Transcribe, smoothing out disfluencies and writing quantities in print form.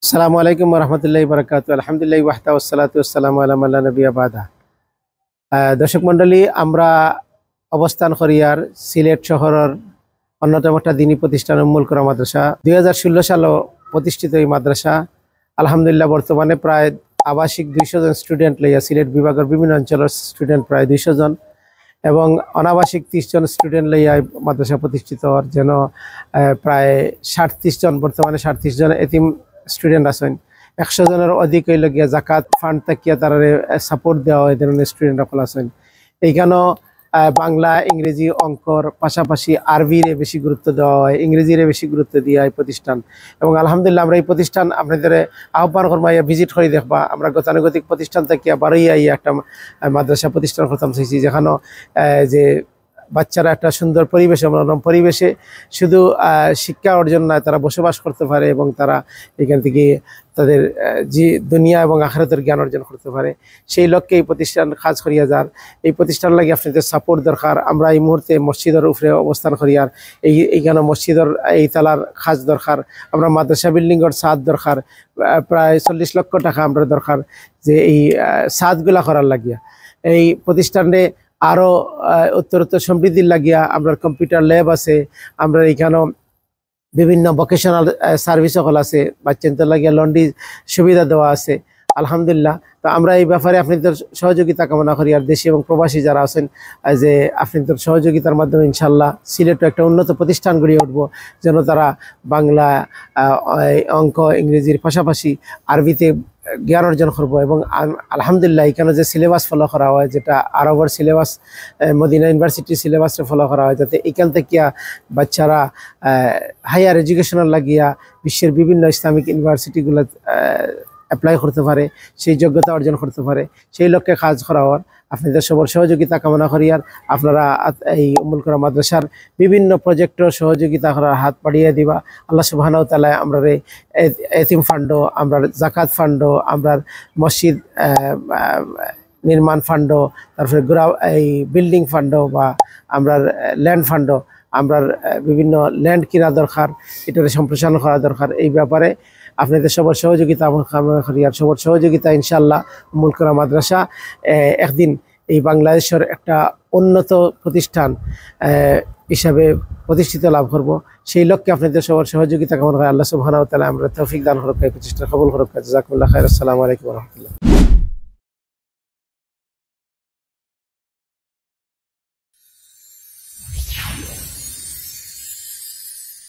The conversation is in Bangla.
আসসালামু আলাইকুম রহমতুল্লাহি বারাকাতু আলহামদুলিল্লাহ ওয়াহদা ওয়াসসালাতু ওয়াসসালামু আলা মান লা নাবিয়্যা বাদা। দর্শক মণ্ডলী, আমরা অবস্থান করিয়ার সিলেট শহরের অন্যতম একটা দিনী প্রতিষ্ঠান উম্মুল কুরা মাদ্রাসা। 2016 সালে প্রতিষ্ঠিত এই মাদ্রাসা আলহামদুলিল্লাহ বর্তমানে প্রায় আবাসিক 200 জন স্টুডেন্ট লইয়া সিলেট বিভাগের বিভিন্ন অঞ্চলের স্টুডেন্ট প্রায় 200 জন এবং অনাবাসিক 30 জন স্টুডেন্ট লইয়া মাদ্রাসা প্রতিষ্ঠিত হওয়ার যেন প্রায় 37 জন, বর্তমানে 37 জন এতিম স্টুডেন্ট আছেন। 100 জনের অধিক হইল গিয়া জাকাত ফান্ড থাকিয়া তারা সাপোর্ট দেওয়া হয় ধরনের স্টুডেন্ট সকল আছেন। এইখানেও বাংলা, ইংরেজি, অঙ্কর পাশাপাশি আরবিরে বেশি গুরুত্ব দেওয়া হয়, ইংরেজিরে বেশি গুরুত্ব দিয়া এই প্রতিষ্ঠান। এবং আলহামদুলিল্লাহ আমরা এই প্রতিষ্ঠান আপনাদের আহ্বান করবো ভিজিট করে দেখবা। আমরা গতানুগতিক প্রতিষ্ঠান থেকে বারোই একটা মাদ্রাসা প্রতিষ্ঠান করতাম চাইছি, যেখানে যে বাচ্চারা একটা সুন্দর পরিবেশে, মনোরম পরিবেশে শুধু শিক্ষা অর্জন নয়, তারা বসবাস করতে পারে এবং তারা এখান থেকে তাদের যে দুনিয়া এবং আখিরাতের জ্ঞান অর্জন করতে পারে। সেই লক্ষ্যে এই প্রতিষ্ঠান কাজ করিয়া যার। এই প্রতিষ্ঠান লাগে আপনাদের সাপোর্ট দরকার। আমরা এই মুহূর্তে মসজিদের উপরে অবস্থান করিয়ার, এইখানে মসজিদের এই তালার কাজ দরকার। আমরা মাদ্রাসা বিল্ডিংয়ের ছাদ দরকার, প্রায় 40 লক্ষ টাকা আমরা দরকার যে এই ছাদগুলা করার লাগিয়া। এই প্রতিষ্ঠানে আরও উত্তরোত্তর সমৃদ্ধির লাগিয়া আমরা কম্পিউটার ল্যাব আছে, আমরা এখানেও বিভিন্ন ভোকেশনাল সার্ভিস সকল আছে, বাচ্চাদের লাগিয়া লন্ড্রি সুবিধা দেওয়া আছে আলহামদুলিল্লাহ। তো আমরা এই ব্যাপারে আপনাদের সহযোগিতা কামনা করি। আর দেশি এবং প্রবাসী যারা আছেন, যে আপনাদের সহযোগিতার মাধ্যমে ইনশাল্লাহ সিলেটও একটা উন্নত প্রতিষ্ঠান গড়িয়ে উঠব, যেন তারা বাংলা, অঙ্ক, ইংরেজির পাশাপাশি আরবিতে জ্ঞান অর্জন করবো। এবং আলহামদুলিল্লাহ এখানে যে সিলেবাস ফলো করা হয়, যেটা আরবের সিলেবাস, মদিনা ইউনিভার্সিটির সিলেবাসটা ফলো করা হয়, যাতে এখান থেকে বাচ্চারা হায়ার এডুকেশনের লাগিয়া বিশ্বের বিভিন্ন ইসলামিক ইউনিভার্সিটিগুলো অ্যাপ্লাই করতে পারে, সেই যোগ্যতা অর্জন করতে পারে, সেই লক্ষ্যে কাজ করা হওয়ার আপনাদের সবার সহযোগিতা কামনা করি। আর আপনারা এই উম্মুল কুরা মাদ্রাসার বিভিন্ন প্রজেক্টের সহযোগিতা করার হাত বাড়িয়ে দিবা। আল্লাহ সুবহানাহু ওয়া তাআলা আমরা এতিম ফান্ডও, আমরা জাকাত ফান্ডও, আমরা মসজিদ নির্মাণ ফান্ডও, তারপরে এই বিল্ডিং ফান্ডও বা আমরা ল্যান্ড ফান্ডও, আমরা বিভিন্ন ল্যান্ড কিনা দরকার, এটার সম্প্রসারণ করা দরকার। এই ব্যাপারে আপনাদের সবার সহযোগিতা আমার কামনা করি। আর সবার সহযোগিতা ইনশাআল্লাহ উম্মুল কুরা মাদ্রাসা একদিন এই বাংলাদেশের একটা উন্নত প্রতিষ্ঠান হিসাবে প্রতিষ্ঠিত লাভ করব, সেই লক্ষ্যে আপনাদের সবার সহযোগিতা কামনা করে। আল্লাহ সুবহানাহু ওয়া তাআলা আমরা তৌফিক দান করুক, এই প্রতিষ্ঠান কবুল করুক। জাযাকুমুল্লাহু খাইরান। আসসালামু আলাইকুম ওয়া রাহমাতুল্লাহ।